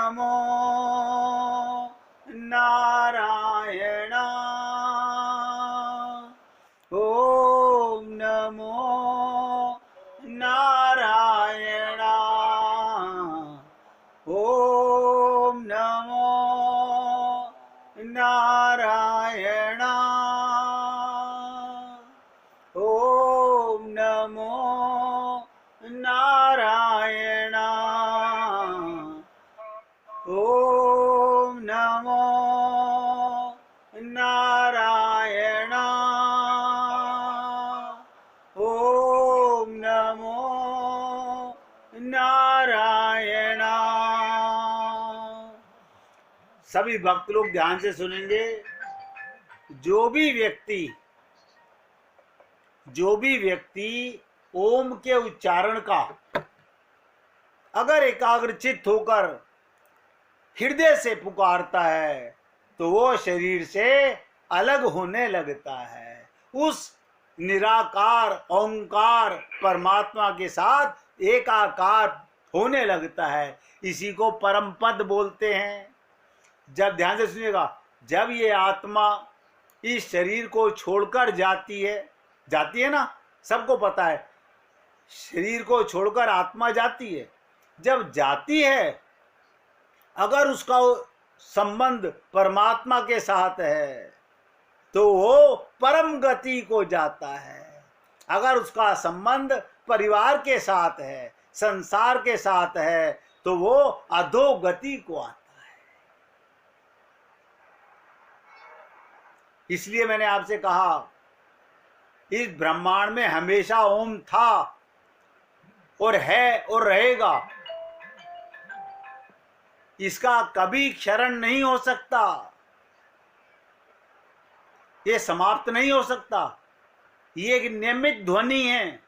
नमो नारायण। ओम नमो नारायण। ओम नमो नारायण। ओम नमो नारायण। ओम नमो नारायण। ओम नमो नारायण। सभी भक्त लोग ध्यान से सुनेंगे। जो भी व्यक्ति ओम के उच्चारण का अगर एकाग्रचित्त होकर हृदय से पुकारता है तो वो शरीर से अलग होने लगता है, उस निराकार ओंकार परमात्मा के साथ एकाकार होने लगता है। इसी को परम पद बोलते हैं। जब ध्यान से सुनिएगा, जब ये आत्मा इस शरीर को छोड़कर जाती है ना, सबको पता है शरीर को छोड़कर आत्मा जाती है। जब जाती है, अगर उसका संबंध परमात्मा के साथ है तो वो परम गति को जाता है। अगर उसका संबंध परिवार के साथ है, संसार के साथ है, तो वो अधोगति को आता है। इसलिए मैंने आपसे कहा, इस ब्रह्मांड में हमेशा ओम था और है और रहेगा। इसका कभी क्षरण नहीं हो सकता, ये समाप्त नहीं हो सकता। ये एक नियमित ध्वनि है।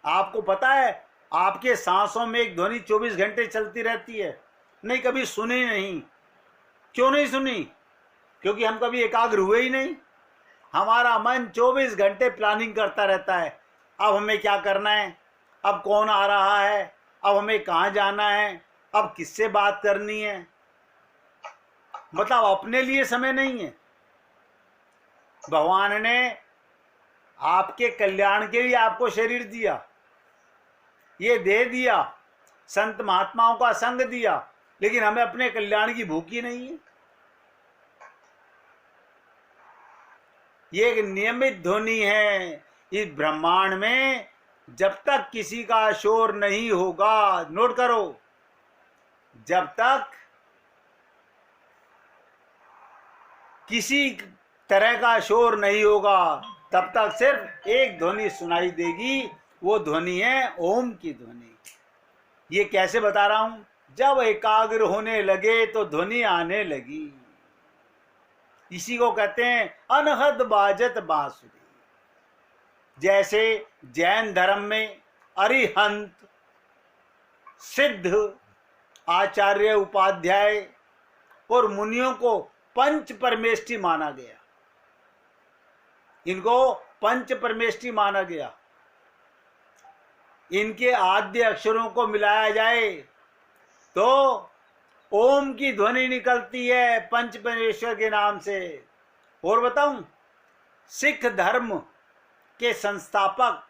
आपको पता है, आपके सांसों में एक ध्वनि 24 घंटे चलती रहती है। नहीं, कभी सुनी नहीं। क्यों नहीं सुनी? क्योंकि हम कभी एकाग्र हुए ही नहीं। हमारा मन 24 घंटे प्लानिंग करता रहता है। अब हमें क्या करना है, अब कौन आ रहा है, अब हमें कहाँ जाना है, अब किससे बात करनी है। मतलब अपने लिए समय नहीं है। भगवान ने आपके कल्याण के लिए आपको शरीर दिया, ये दे दिया, संत महात्माओं का संग दिया, लेकिन हमें अपने कल्याण की भूख ही नहीं है। ये एक नियमित ध्वनि है। इस ब्रह्मांड में जब तक किसी का शोर नहीं होगा, नोट करो, जब तक किसी तरह का शोर नहीं होगा, तब तक सिर्फ एक ध्वनि सुनाई देगी। वो ध्वनि है ओम की ध्वनि। ये कैसे बता रहा हूं? जब एकाग्र होने लगे तो ध्वनि आने लगी। इसी को कहते हैं अनहद बाजत बांसुरी। जैसे जैन धर्म में अरिहंत, सिद्ध, आचार्य, उपाध्याय और मुनियों को पंच परमेष्टि माना गया। इनको पंच परमेष्टि माना गया। इनके आद्य अक्षरों को मिलाया जाए तो ओम की ध्वनि निकलती है पंच परमेश्वर के नाम से। और बताऊं, सिख धर्म के संस्थापक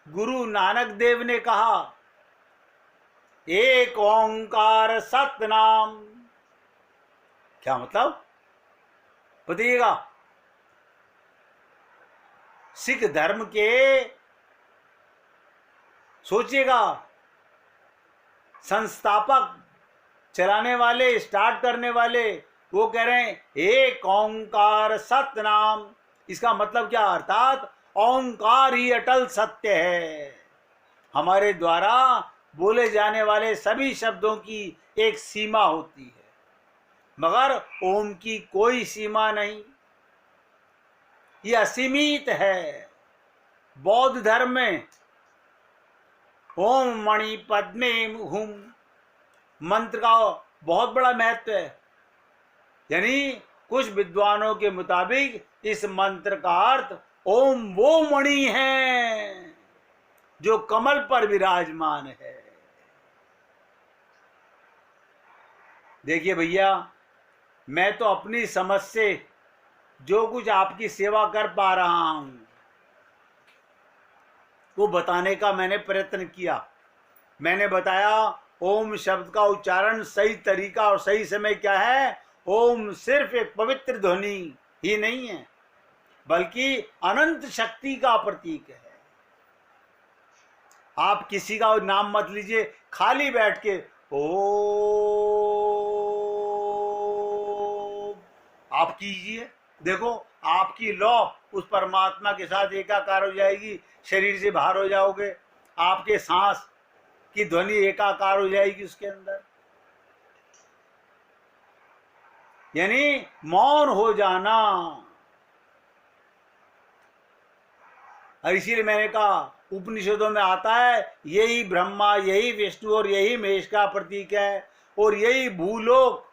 गुरु नानक देव ने कहा, एक ओंकार सतनाम। क्या मतलब बताइएगा? सिख धर्म के, सोचिएगा, संस्थापक, चलाने वाले, स्टार्ट करने वाले, वो कह रहे हैं एक ओंकार सतनाम। इसका मतलब क्या? अर्थात ओंकार ही अटल सत्य है। हमारे द्वारा बोले जाने वाले सभी शब्दों की एक सीमा होती है, मगर ओम की कोई सीमा नहीं, ये असीमित है। बौद्ध धर्म में ओम मणि पद्मे हुम मंत्र का बहुत बड़ा महत्व है। यानी कुछ विद्वानों के मुताबिक इस मंत्र का अर्थ ओम वो मणि है जो कमल पर विराजमान है। देखिए भैया, मैं तो अपनी समझ से जो कुछ आपकी सेवा कर पा रहा हूं वो बताने का मैंने प्रयत्न किया। मैंने बताया ओम शब्द का उच्चारण सही तरीका और सही समय क्या है। ओम सिर्फ एक पवित्र ध्वनि ही नहीं है, बल्कि अनंत शक्ति का प्रतीक है। आप किसी का नाम मत लीजिए, खाली बैठ के ओ आप कीजिए, देखो आपकी लौ उस परमात्मा के साथ एकाकार हो जाएगी, शरीर से बाहर हो जाओगे, आपके सांस की ध्वनि एकाकार हो जाएगी उसके अंदर। यानी मौन हो जाना। और इसीलिए मैंने कहा उपनिषदों में आता है यही ब्रह्मा, यही विष्णु और यही महेश का प्रतीक है, और यही भूलोक।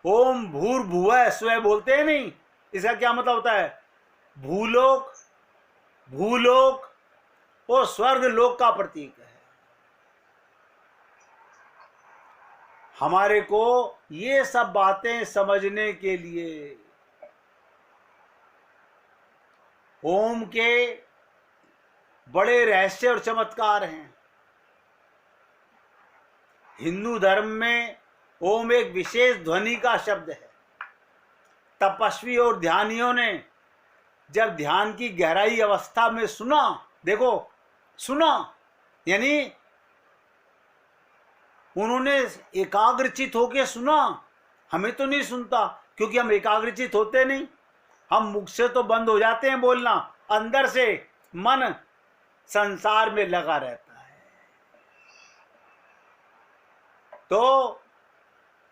ओम भूर्भुवः स्वः बोलते हैं नहीं, इसका क्या मतलब होता है? भूलोक, भूलोक वो स्वर्ग लोक का प्रतीक है। हमारे को ये सब बातें समझने के लिए ओम के बड़े रहस्य और चमत्कार हैं। हिंदू धर्म में ओम एक विशेष ध्वनि का शब्द है। तपस्वी और ध्यानियों ने जब ध्यान की गहराई अवस्था में सुना, देखो सुना यानी उन्होंने एकाग्रचित होकर सुना। हमें तो नहीं सुनता क्योंकि हम एकाग्रचित होते नहीं, हम मुख से तो बंद हो जाते हैं बोलना, अंदर से मन संसार में लगा रहता है। तो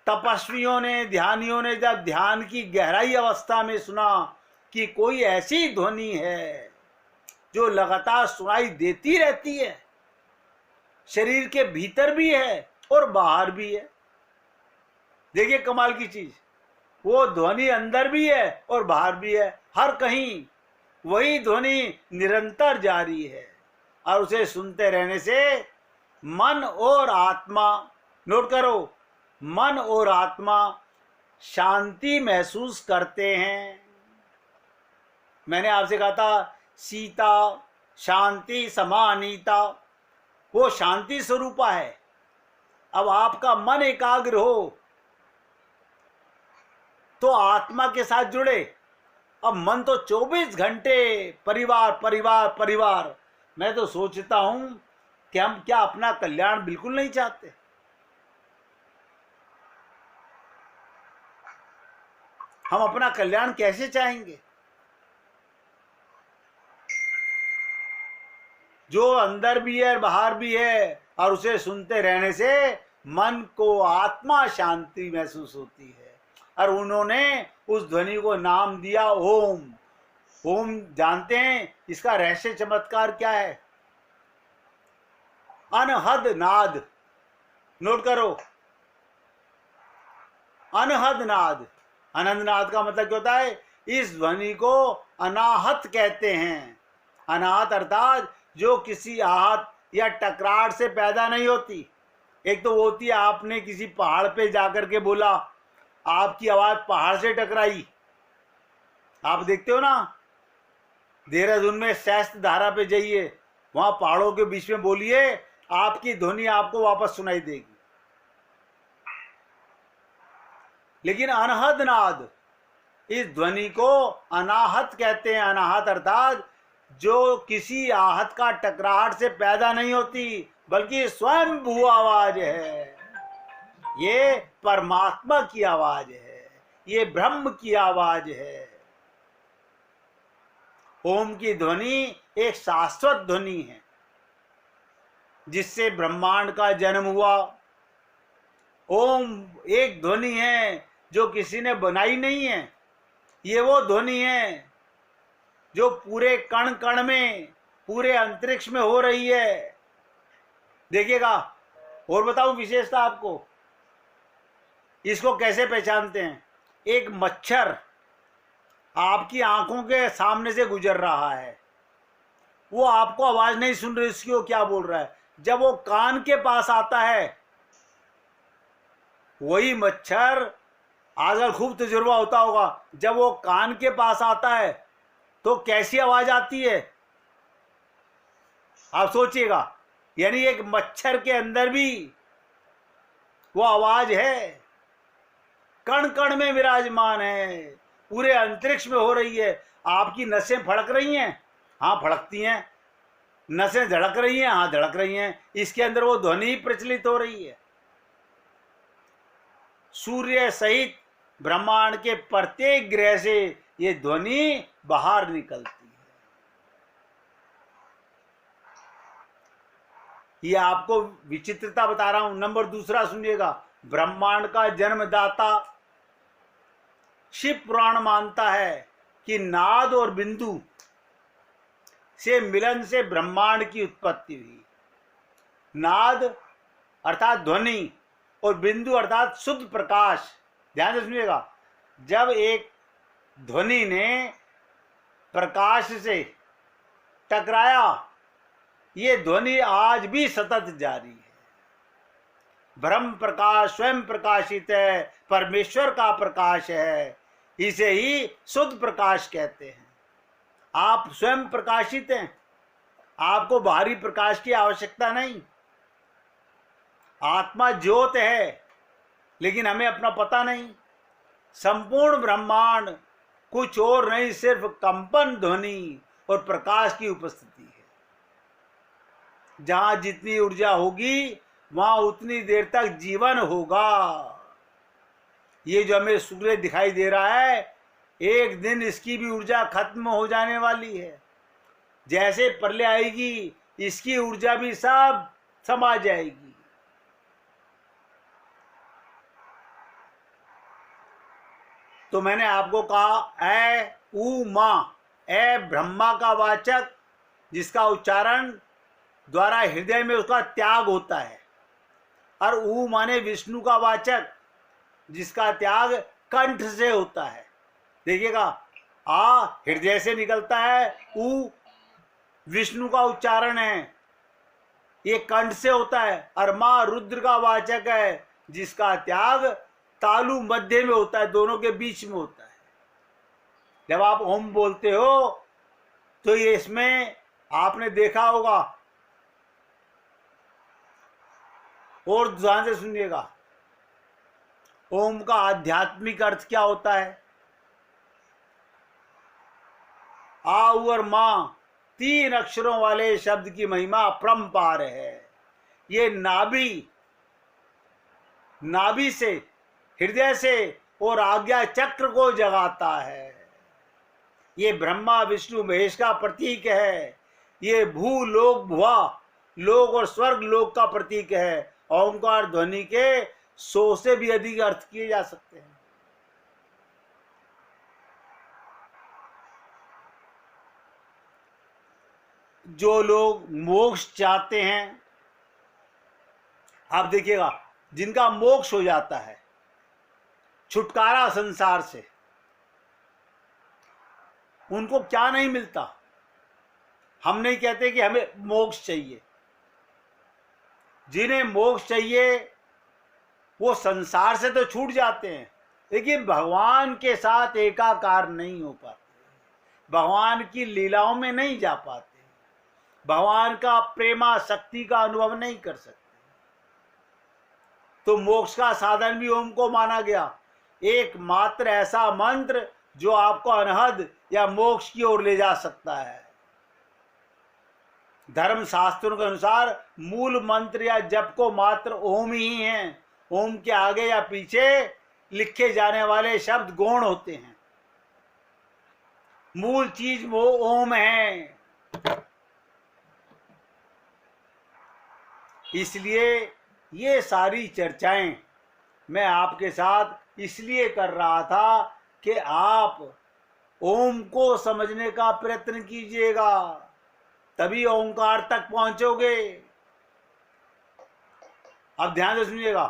तपस्वियों ने, ध्यानियों ने जब ध्यान की गहराई अवस्था में सुना कि कोई ऐसी ध्वनि है जो लगातार सुनाई देती रहती है, शरीर के भीतर भी है और बाहर भी है। देखिए कमाल की चीज, वो ध्वनि अंदर भी है और बाहर भी है, हर कहीं वही ध्वनि निरंतर जारी है। और उसे सुनते रहने से मन और आत्मा, नोट करो, मन और आत्मा शांति महसूस करते हैं। मैंने आपसे कहा था सीता शांति समानीता, वो शांति स्वरूपा है। अब आपका मन एकाग्र हो तो आत्मा के साथ जुड़े। अब मन तो 24 घंटे परिवार परिवार परिवार। मैं तो सोचता हूं कि हम क्या अपना कल्याण बिल्कुल नहीं चाहते? हम अपना कल्याण कैसे चाहेंगे? जो अंदर भी है बाहर भी है, और उसे सुनते रहने से मन को आत्मा शांति महसूस होती है। और उन्होंने उस ध्वनि को नाम दिया ओम। ओम जानते हैं इसका रहस्य चमत्कार क्या है? अनहद नाद, नोट करो, अनहद नाद। अनंत नाद का मतलब क्या होता है? इस ध्वनि को अनाहत कहते हैं। अनाहत अर्थात जो किसी आहत या टकरार से पैदा नहीं होती। एक तो वो होती है आपने किसी पहाड़ पे जाकर के बोला, आपकी आवाज पहाड़ से टकराई। आप देखते हो ना, देहरादून में शैस्त धारा पे जाइए, वहां पहाड़ों के बीच में बोलिए, आपकी ध्वनि आपको वापस सुनाई देगी। लेकिन अनहद नाद, इस ध्वनि को अनाहत कहते हैं। अनाहत अर्थात जो किसी आहत का टकराहट से पैदा नहीं होती, बल्कि स्वयं भू आवाज है। ये परमात्मा की आवाज है, ये ब्रह्म की आवाज है। ओम की ध्वनि एक शाश्वत ध्वनि है जिससे ब्रह्मांड का जन्म हुआ। ओम एक ध्वनि है जो किसी ने बनाई नहीं है। ये वो ध्वनि है जो पूरे कण कण में, पूरे अंतरिक्ष में हो रही है। देखिएगा, और बताऊं विशेषता आपको, इसको कैसे पहचानते हैं? एक मच्छर आपकी आंखों के सामने से गुजर रहा है, वो आपको आवाज नहीं सुन रही उसकी, वो क्या बोल रहा है। जब वो कान के पास आता है वही मच्छर आजकल खूब तजुर्बा होता होगा, जब वो कान के पास आता है तो कैसी आवाज आती है आप सोचिएगा। यानी एक मच्छर के अंदर भी वो आवाज है, कण कण में विराजमान है, पूरे अंतरिक्ष में हो रही है। आपकी नसें फड़क रही हैं, हाँ फड़कती हैं, नसें धड़क रही हैं, हाँ धड़क रही हैं, इसके अंदर वो ध्वनि प्रचलित हो रही है। सूर्य सहित ब्रह्मांड के प्रत्येक ग्रह से ये ध्वनि बाहर निकलती है। ये आपको विचित्रता बता रहा हूं। नंबर दूसरा सुनिएगा, ब्रह्मांड का जन्मदाता शिव पुराण मानता है कि नाद और बिंदु से मिलन से ब्रह्मांड की उत्पत्ति हुई। नाद अर्थात ध्वनि और बिंदु अर्थात शुद्ध प्रकाश। ध्यान से सुनिएगा, जब एक ध्वनि ने प्रकाश से टकराया, ये ध्वनि आज भी सतत जारी है। ब्रह्म प्रकाश स्वयं प्रकाशित है, परमेश्वर का प्रकाश है, इसे ही शुद्ध प्रकाश कहते हैं। आप स्वयं प्रकाशित हैं, आपको बाहरी प्रकाश की आवश्यकता नहीं। आत्मा ज्योत है, लेकिन हमें अपना पता नहीं। संपूर्ण ब्रह्मांड कुछ और नहीं, सिर्फ कंपन ध्वनि और प्रकाश की उपस्थिति है। जहां जितनी ऊर्जा होगी वहां उतनी देर तक जीवन होगा। ये जो हमें सूर्य दिखाई दे रहा है, एक दिन इसकी भी ऊर्जा खत्म हो जाने वाली है। जैसे प्रलय आएगी, इसकी ऊर्जा भी सब समा जाएगी। तो मैंने आपको कहा ऐ ऊ मां, ऐ ब्रह्मा का वाचक जिसका उच्चारण द्वारा हृदय में उसका त्याग होता है, और ऊ माने विष्णु का वाचक जिसका त्याग कंठ से होता है। देखिएगा, आ हृदय से निकलता है, ऊ विष्णु का उच्चारण है, ये कंठ से होता है, और मां रुद्र का वाचक है जिसका त्याग तालु मध्य में होता है, दोनों के बीच में होता है। जब आप ओम बोलते हो तो ये इसमें आपने देखा होगा, और ध्यान से सुनिएगा, ओम का आध्यात्मिक अर्थ क्या होता है। आ और मां तीन अक्षरों वाले शब्द की महिमा अपरंपार है। ये नाभि से, हृदय से और आज्ञा चक्र को जगाता है। ये ब्रह्मा विष्णु महेश का प्रतीक है। ये भू लोक भुआ लोक और स्वर्ग लोक का प्रतीक है। ओंकार ध्वनि के 100 से भी अधिक अर्थ किए जा सकते हैं। जो लोग मोक्ष चाहते हैं, आप देखिएगा, जिनका मोक्ष हो जाता है, छुटकारा संसार से, उनको क्या नहीं मिलता। हम नहीं कहते कि हमें मोक्ष चाहिए। जिन्हें मोक्ष चाहिए वो संसार से तो छूट जाते हैं, लेकिन भगवान के साथ एकाकार नहीं हो पाते, भगवान की लीलाओं में नहीं जा पाते, भगवान का प्रेमा शक्ति का अनुभव नहीं कर सकते। तो मोक्ष का साधन भी ओम को माना गया, एकमात्र ऐसा मंत्र जो आपको अनहद या मोक्ष की ओर ले जा सकता है। धर्म शास्त्रों के अनुसार मूल मंत्र या जप को मात्र ओम ही है। ओम के आगे या पीछे लिखे जाने वाले शब्द गौण होते हैं। मूल चीज वो ओम है। इसलिए ये सारी चर्चाएं मैं आपके साथ इसलिए कर रहा था कि आप ओम को समझने का प्रयत्न कीजिएगा, तभी ओंकार तक पहुंचोगे। अब ध्यान से सुनिएगा,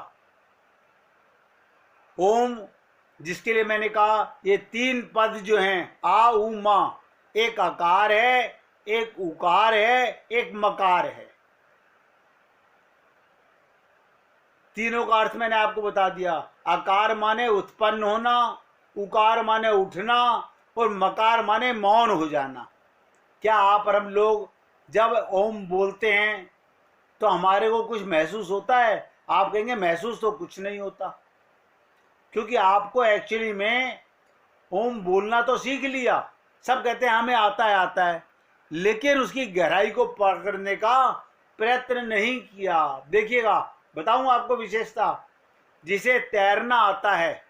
ओम जिसके लिए मैंने कहा ये 3 पद जो हैं, आ उ मा, एक आकार है, एक उकार है, एक मकार है। तीनों का अर्थ मैंने आपको बता दिया। आकार माने उत्पन्न होना, उकार माने उठना, और मकार माने मौन हो जाना। क्या आप और हम लोग जब ओम बोलते हैं तो हमारे को कुछ महसूस होता है? आप कहेंगे महसूस तो कुछ नहीं होता, क्योंकि आपको एक्चुअली में ओम बोलना तो सीख लिया, सब कहते हैं हमें आता है, लेकिन उसकी गहराई को पकड़ने का प्रयत्न नहीं किया। देखिएगा, बताऊं आपको विशेषता। जिसे तैरना आता है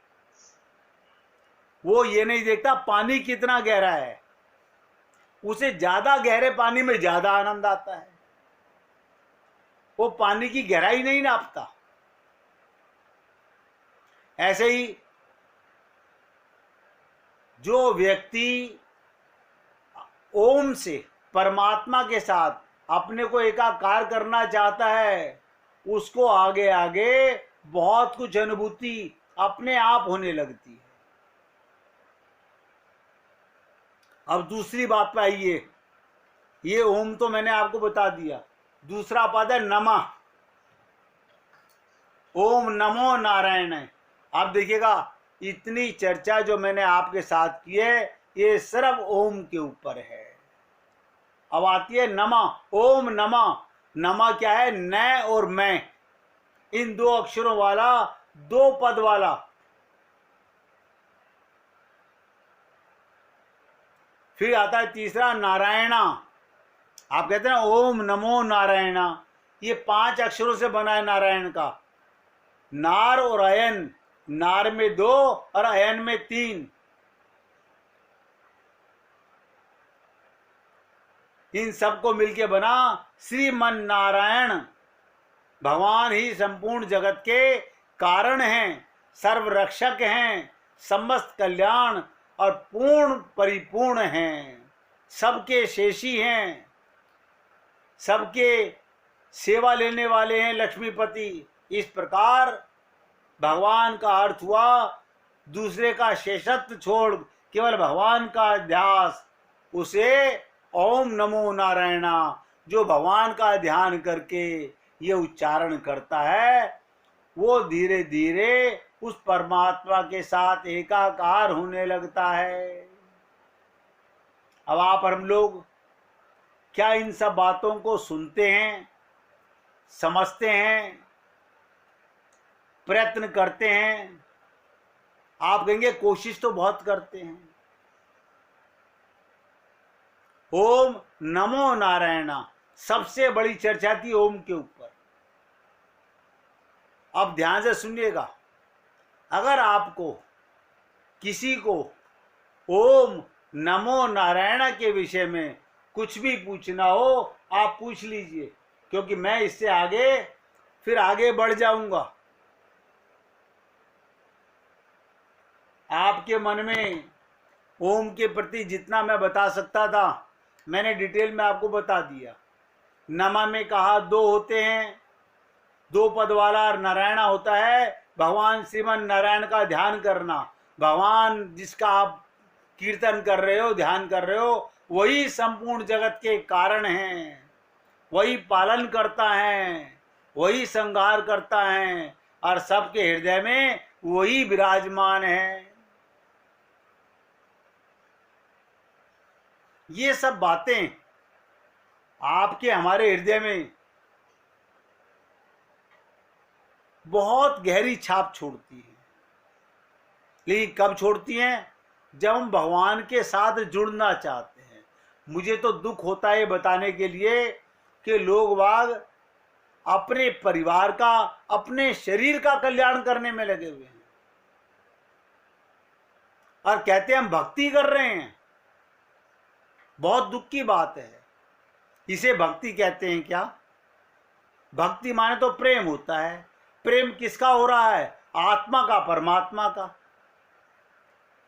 वो ये नहीं देखता पानी कितना गहरा है, उसे ज्यादा गहरे पानी में ज्यादा आनंद आता है, वो पानी की गहराई नहीं नापता। ऐसे ही जो व्यक्ति ओम से परमात्मा के साथ अपने को एकाकार करना चाहता है, उसको आगे आगे बहुत कुछ अनुभूति अपने आप होने लगती है। अब दूसरी बात पे आइए। ये ओम तो मैंने आपको बता दिया। दूसरा पद है नमः। ओम नमो नारायण। आप देखिएगा, इतनी चर्चा जो मैंने आपके साथ की है ये सिर्फ ओम के ऊपर है। अब आती है नमः। ओम नमः। नमः क्या है? न और मैं, इन दो अक्षरों वाला, दो पद वाला। फिर आता है तीसरा नारायणा। आप कहते हैं ओम नमो नारायणा, ये 5 अक्षरों से बना है नारायण का। नार और अयन, नार में 2 और अयन में 3। इन सबको मिलके बना श्रीमन नारायण। भगवान ही संपूर्ण जगत के कारण हैं, सर्वरक्षक हैं, समस्त कल्याण और पूर्ण परिपूर्ण हैं, सबके शेषी हैं, सबके सेवा लेने वाले हैं, लक्ष्मीपति। इस प्रकार भगवान का अर्थ हुआ दूसरे का शेषत्व छोड़ केवल भगवान का ध्यास। उसे ओम नमो नारायणा, जो भगवान का ध्यान करके ये उच्चारण करता है, वो धीरे धीरे उस परमात्मा के साथ एकाकार होने लगता है। अब आप और हम लोग क्या इन सब बातों को सुनते हैं, समझते हैं, प्रयत्न करते हैं? आप कहेंगे कोशिश तो बहुत करते हैं। ओम नमो नारायणा, सबसे बड़ी चर्चा थी ओम के ऊपर। अब ध्यान से सुनिएगा, अगर आपको किसी को ओम नमो नारायण के विषय में कुछ भी पूछना हो, आप पूछ लीजिए, क्योंकि मैं इससे आगे फिर आगे बढ़ जाऊंगा। आपके मन में ओम के प्रति जितना मैं बता सकता था मैंने डिटेल में आपको बता दिया। नमा में कहा 2 होते हैं, 2 पद वाला, और नारायणा होता है भगवान श्रीमन नारायण का ध्यान करना। भगवान जिसका आप कीर्तन कर रहे हो, ध्यान कर रहे हो, वही संपूर्ण जगत के कारण हैं, वही पालन करता है, वही संहार करता है, और सबके हृदय में वही विराजमान है। ये सब बातें आपके हमारे हृदय में बहुत गहरी छाप छोड़ती है। लेकिन कब छोड़ती हैं? जब हम भगवान के साथ जुड़ना चाहते हैं। मुझे तो दुख होता है बताने के लिए कि लोग बाग अपने परिवार का, अपने शरीर का कल्याण करने में लगे हुए हैं और कहते हैं हम भक्ति कर रहे हैं। बहुत दुख की बात है। इसे भक्ति कहते हैं क्या? भक्ति माने तो प्रेम होता है। प्रेम किसका हो रहा है? आत्मा का, परमात्मा का।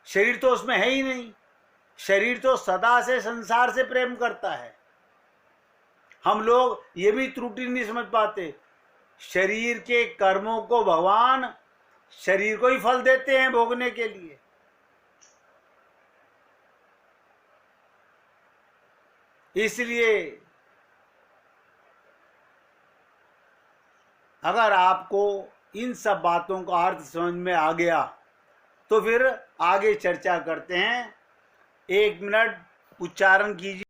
शरीर तो उसमें है ही नहीं। शरीर तो सदा से संसार से प्रेम करता है। हम लोग ये भी त्रुटि नहीं समझ पाते, शरीर के कर्मों को भगवान शरीर को ही फल देते हैं भोगने के लिए। इसलिए अगर आपको इन सब बातों का अर्थ समझ में आ गया तो फिर आगे चर्चा करते हैं। 1 मिनट उच्चारण कीजिए।